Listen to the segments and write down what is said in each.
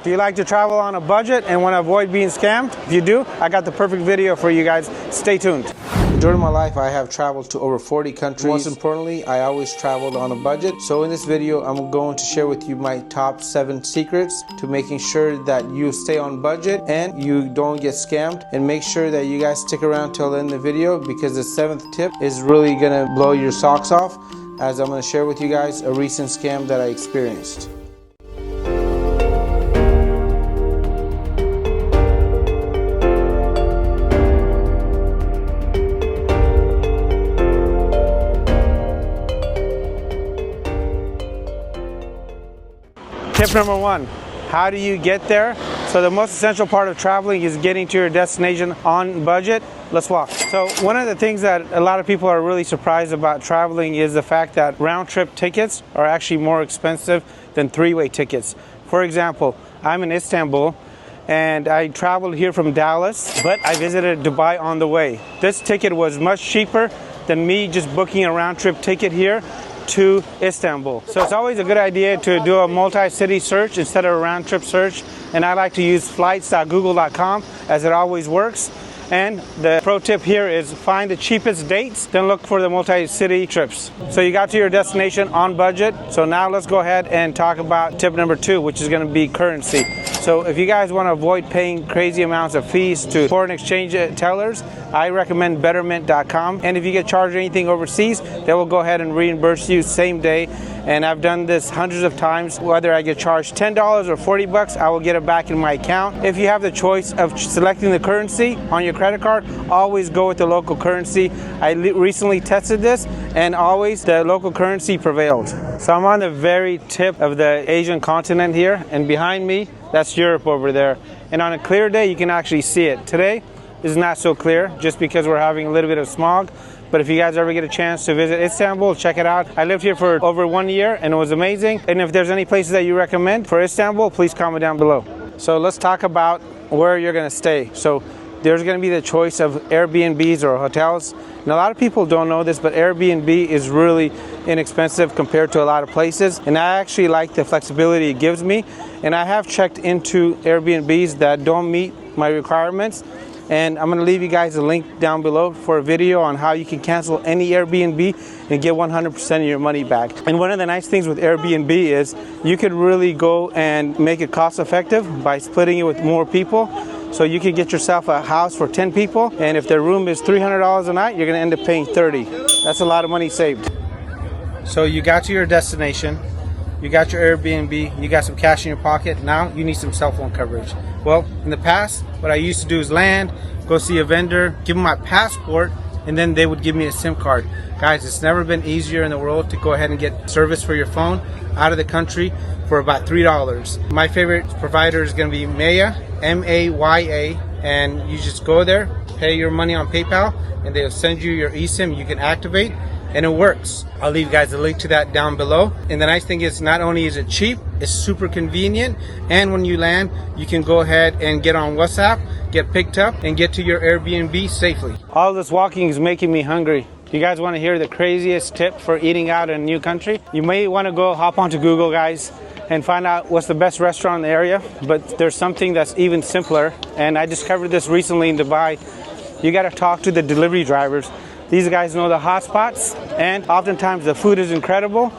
Do you like to travel on a budget and want to avoid being scammed? If you do, I got the perfect video for you guys. Stay tuned. During my life, I have traveled to over 40 countries. Most importantly, I always traveled on a budget. So in this video, I'm going to share with you my top 7 secrets to making sure that you stay on budget and you don't get scammed. And make sure that you guys stick around till the end of the video, because the 7th tip is really gonna blow your socks off, as I'm gonna share with you guys a recent scam that I experienced. Tip number 1, how do you get there? So the most essential part of traveling is getting to your destination on budget. Let's walk. So one of the things that a lot of people are really surprised about traveling is the fact that round-trip tickets are actually more expensive than three-way tickets. For example, I'm in Istanbul and I traveled here from Dallas, but I visited Dubai on the way. This ticket was much cheaper than me just booking a round-trip ticket here to Istanbul. So it's always a good idea to do a multi-city search instead of a round-trip search, and I like to use flights.google.com as it always works. And the pro tip here is find the cheapest dates, then look for the multi-city trips. So you got to your destination on budget. So now let's go ahead and talk about tip number 2, which is going to be currency. So if you guys want to avoid paying crazy amounts of fees to foreign exchange tellers, I recommend betterment.com. And if you get charged anything overseas, they will go ahead and reimburse you same day. And I've done this hundreds of times. Whether I get charged $10 or $40, I will get it back in my account. If you have the choice of selecting the currency on your credit card, always go with the local currency. I recently tested this and always the local currency prevailed. So I'm on the very tip of the Asian continent here, and behind me, that's Europe over there. And on a clear day, you can actually see it. Today is not so clear just because we're having a little bit of smog. But if you guys ever get a chance to visit Istanbul, check it out. I lived here for over 1 year and it was amazing. And if there's any places that you recommend for Istanbul, please comment down below. So let's talk about where you're gonna stay. So there's gonna be the choice of Airbnbs or hotels. And a lot of people don't know this, but Airbnb is really inexpensive compared to a lot of places. And I actually like the flexibility it gives me. And I have checked into Airbnbs that don't meet my requirements. And I'm going to leave you guys a link down below for a video on how you can cancel any Airbnb and get 100% of your money back. And one of the nice things with Airbnb is you could really go and make it cost effective by splitting it with more people. So you could get yourself a house for 10 people, and if their room is $300 a night, you're going to end up paying $30. That's a lot of money saved. So you got to your destination, you got your Airbnb, you got some cash in your pocket. Now you need some cell phone coverage. Well, in the past, what I used to do is land, go see a vendor, give them my passport, and then they would give me a SIM card. Guys, it's never been easier in the world to go ahead and get service for your phone out of the country for about $3. My favorite provider is going to be Maya, M-A-Y-A, and you just go there, pay your money on PayPal, and they'll send you your eSIM you can activate, and it works. I'll leave you guys a link to that down below. And the nice thing is, not only is it cheap, it's super convenient, and when you land, you can go ahead and get on WhatsApp, get picked up, and get to your Airbnb safely. All this walking is making me hungry. You guys want to hear the craziest tip for eating out in a new country? You may want to go hop onto Google, guys, and find out what's the best restaurant in the area. But there's something that's even simpler, and I discovered this recently in Dubai. You got to talk to the delivery drivers. These guys know the hot spots, and oftentimes the food is incredible,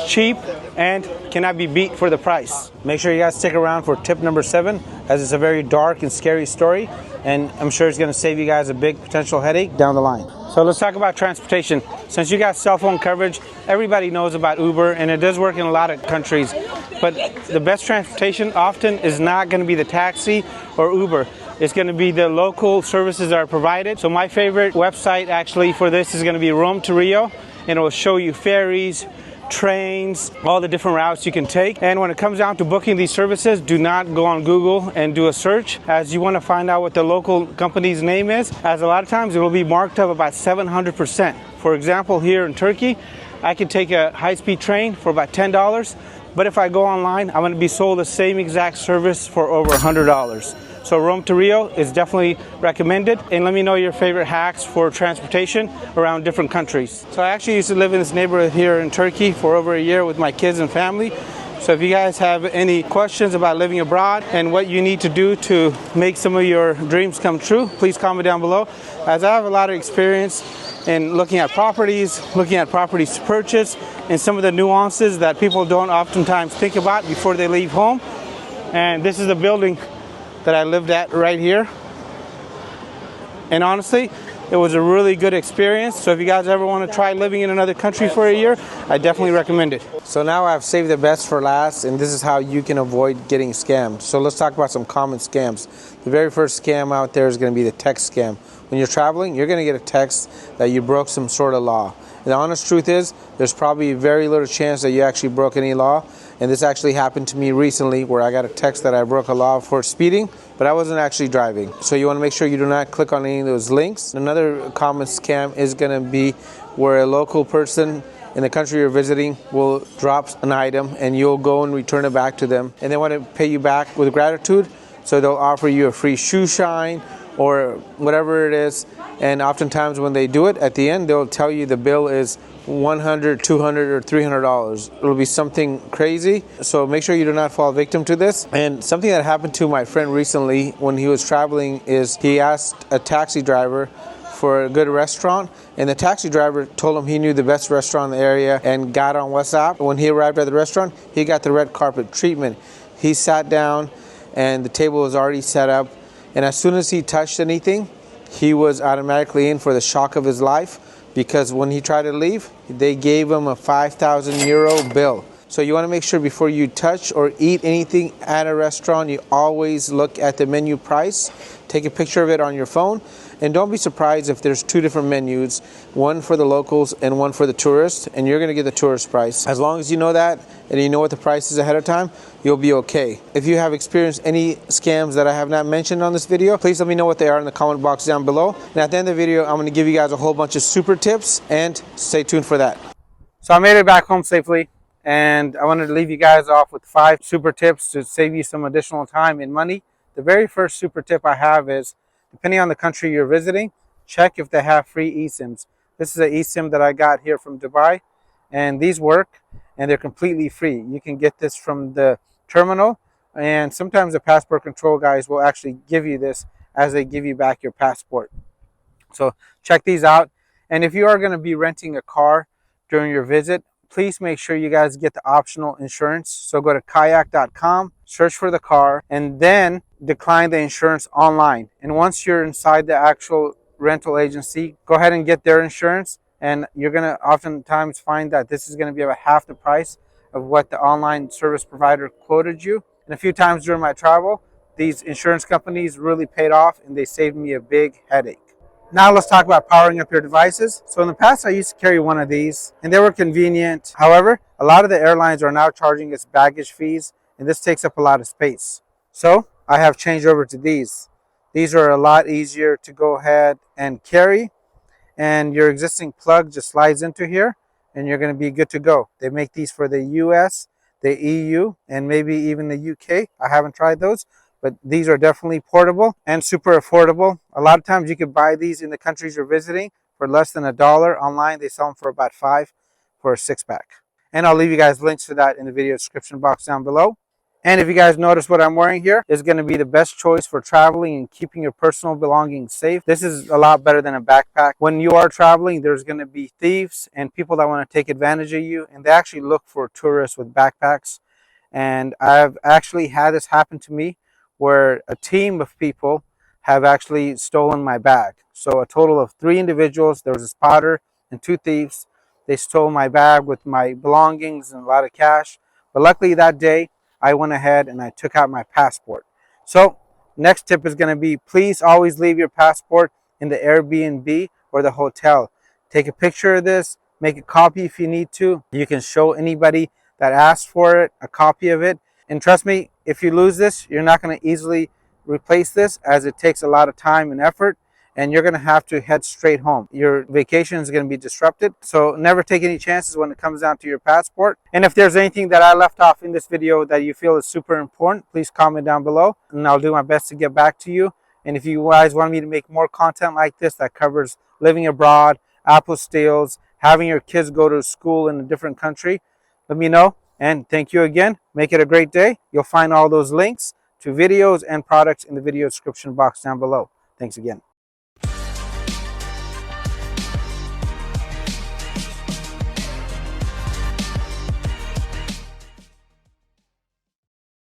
cheap, and cannot be beat for the price. Make sure you guys stick around for tip number 7, as it's a very dark and scary story, and I'm sure it's going to save you guys a big potential headache down the line. So let's talk about transportation. Since you got cell phone coverage, everybody knows about Uber, and it does work in a lot of countries. But the best transportation often is not going to be the taxi or Uber. It's going to be the local services that are provided. So my favorite website actually for this is going to be Rome to Rio, and it will show you ferries, trains, all the different routes you can take. And when it comes down to booking these services, do not go on Google and do a search, as you want to find out what the local company's name is, as a lot of times it will be marked up about 700%. For example, here in Turkey, I can take a high-speed train for about $10, but if I go online, I'm going to be sold the same exact service for over $100. So Rome to Rio is definitely recommended. And let me know your favorite hacks for transportation around different countries. So I actually used to live in this neighborhood here in Turkey for over a year with my kids and family. So if you guys have any questions about living abroad and what you need to do to make some of your dreams come true, please comment down below, as I have a lot of experience in looking at properties to purchase, and some of the nuances that people don't oftentimes think about before they leave home. And this is the building that I lived at right here. And honestly, it was a really good experience. So if you guys ever want to try living in another country for a year, I definitely recommend it. So now I've saved the best for last, and this is how you can avoid getting scammed. So let's talk about some common scams. The very first scam out there is going to be the text scam. When you're traveling, you're going to get a text that you broke some sort of law. And the honest truth is, there's probably very little chance that you actually broke any law. And this actually happened to me recently, where I got a text that I broke a law for speeding, but I wasn't actually driving. So you want to make sure you do not click on any of those links. Another common scam is going to be where a local person in the country you're visiting will drop an item and you'll go and return it back to them. And they want to pay you back with gratitude. So they'll offer you a free shoe shine or whatever it is. And oftentimes when they do it, at the end, they'll tell you the bill is $100, $200, or $300. It'll be something crazy. So make sure you do not fall victim to this. And something that happened to my friend recently when he was traveling is he asked a taxi driver for a good restaurant, and the taxi driver told him he knew the best restaurant in the area and got on WhatsApp. When he arrived at the restaurant, he got the red carpet treatment. He sat down and the table was already set up, and as soon as he touched anything, he was automatically in for the shock of his life, because when he tried to leave, they gave him a 5,000 euro bill. So you want to make sure before you touch or eat anything at a restaurant, you always look at the menu price, take a picture of it on your phone, and don't be surprised if there's two different menus, one for the locals and one for the tourists, and you're going to get the tourist price. As long as you know that and you know what the price is ahead of time, you'll be okay. If you have experienced any scams that I have not mentioned on this video, please let me know what they are in the comment box down below. And at the end of the video, I'm going to give you guys a whole bunch of super tips, and stay tuned for that. So I made it back home safely, and I wanted to leave you guys off with 5 super tips to save you some additional time and money. The very first super tip I have is, depending on the country you're visiting, check if they have free eSIMs. This is an eSIM that I got here from Dubai, and these work, and they're completely free. You can get this from the terminal, and sometimes the passport control guys will actually give you this as they give you back your passport. So check these out. And if you are going to be renting a car during your visit, please make sure you guys get the optional insurance. So go to kayak.com, search for the car, and then decline the insurance online. And once you're inside the actual rental agency, go ahead and get their insurance. And you're going to oftentimes find that this is going to be about half the price of what the online service provider quoted you. And a few times during my travel, these insurance companies really paid off, and they saved me a big headache. Now let's talk about powering up your devices. So in the past, I used to carry one of these, and they were convenient. However, a lot of the airlines are now charging us baggage fees, and this takes up a lot of space. So I have changed over to these. These are a lot easier to go ahead and carry, and your existing plug just slides into here, and you're going to be good to go. They make these for the US, the EU, and maybe even the UK. I haven't tried those, but these are definitely portable and super affordable. A lot of times you can buy these in the countries you're visiting for less than $1. Online, they sell them for about $5 for a 6-pack. And I'll leave you guys links to that in the video description box down below. And if you guys notice what I'm wearing here, is going to be the best choice for traveling and keeping your personal belongings safe. This is a lot better than a backpack. When you are traveling, there's going to be thieves and people that want to take advantage of you, and they actually look for tourists with backpacks. And I've actually had this happen to me, where a team of people have actually stolen my bag. So a total of 3 individuals, there was a spotter and 2 thieves. They stole my bag with my belongings and a lot of cash. But luckily that day, I went ahead and I took out my passport. So next tip is going to be, please always leave your passport in the Airbnb or the hotel. Take a picture of this, make a copy if you need to. You can show anybody that asks for it a copy of it. And trust me, if you lose this, you're not going to easily replace this, as it takes a lot of time and effort, and you're going to have to head straight home. Your vacation is going to be disrupted. So never take any chances when it comes down to your passport. And if there's anything that I left off in this video that you feel is super important, please comment down below, and I'll do my best to get back to you. And if you guys want me to make more content like this that covers living abroad, apostilles, having your kids go to school in a different country, let me know. And thank you again. Make it a great day. You'll find all those links to videos and products in the video description box down below. Thanks again.